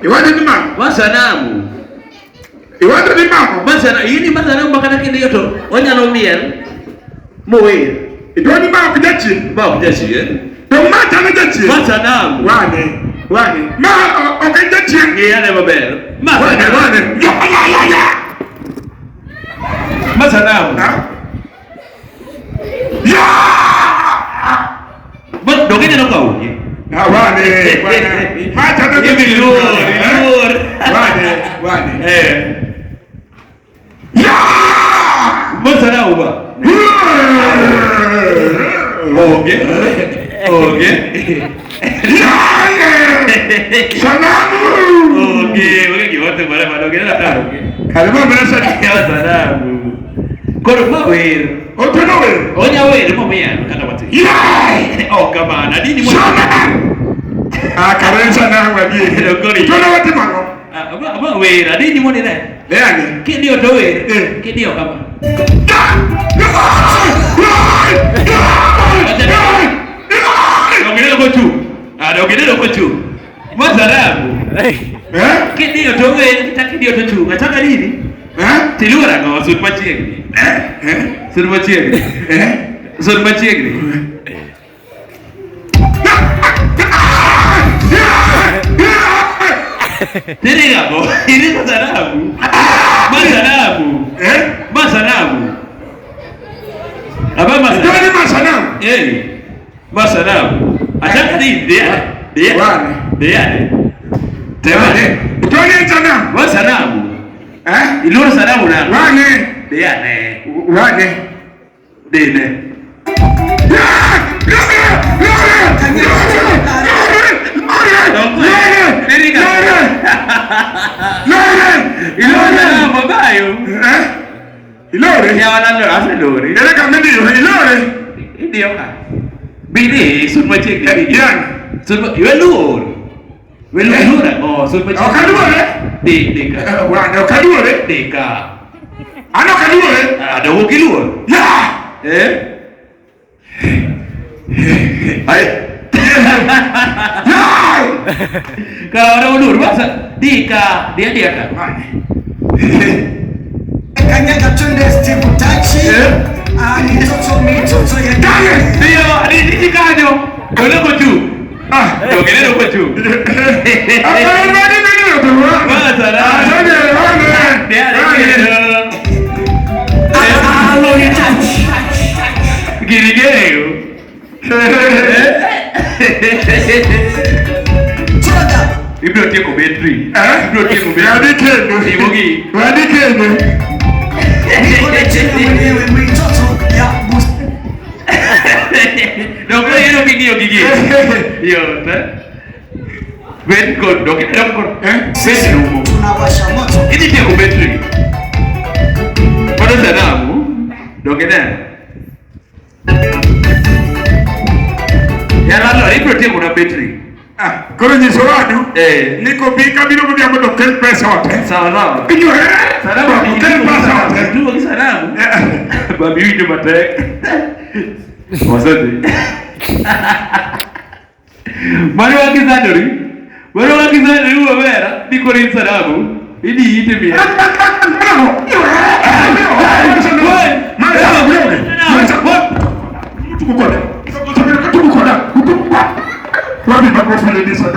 Iwade ni mama. Masanamu. Iwade ni mama. Masanamu. Yini masanamu makana kindi yoto. Wanyalo miel. Mowe. Idoni mama kujachi. Mama kujachi Tomata na jachi. Masanamu. Wane. Ma okajachi. Ngiyane mabel. Wane. Ya. Masanamu. Ya. But dogene no kauye. Wane. Mata na jachi. Lur. Wane. Ya. Masanamu ba. Okay. Sanamu. Okay, kiwote mara madogene na tano. Kalema mnasa Ya sanamu. Koro mawer. Otonowe. Onya wer mo mia kana wati. Oh kama na dini mo. Karenza na wadi. Kori. Tona wati mano. Aba wer adini mo ni ne. Leani. Kidio to wer. Kidio kama. Dogene ko chu. Masanamu. Kidio to wer, kidio to chu. Nataka nini? Tilura no sud machiegni. Sud machiegni. Sud machiegni. Tiri gabo, ini masanamu. Masanamu. Aba masanamu. Ndio masanamu. Masanamu. Ataka nini? Dia. Temane. Utoni sanamu. Masanamu. Ilura sanamu na. Wane. Dene. Ilore mabayo. Ilore. Ya wala ase lore. Ele kamedi ilore. Ndio ka. Bini sunma cheki. Yan. Sunma welur. Welur. Oh, sunma cheki. Okaduore. Deka. Wane okaduore. Deka. Ano okaduore. Ada wokilur. Ya. Ay. Kalau ada ulur masa Dika dia kan. Kanyaga tunde stimu tachi. Ni toto ya dale. Dia di kanyo. Kalau kocu. Dogene lo kocu. Apa ini tu? Masa dah. Dia Alo ya touch. Gini. Choda. Ibro tie ko battery. Ibro tie ko battery. Wadikendo. Ibogi. Wadikendo. Niko chini mwenyewe mtoto ya bus. Doko yero gigi. Yo, ta. Ben ko doko. Sisi rumo. Tunawasha moto. Ini tie ko battery. Pada sanamu. Dogene. Ya lalo ibro tie ko na battery. Koro nyiso wadu. Niko bika bino kudia modo kel pesa wote. Sawa. Kinyo Salamu kel pesa wote. Ndio kisalamu. Babi wito matek. Wasante. Mari wakizadori. Wabera niko rin salamu. Idi ite mia. Tukukoda. Wapi bako fanya nisa?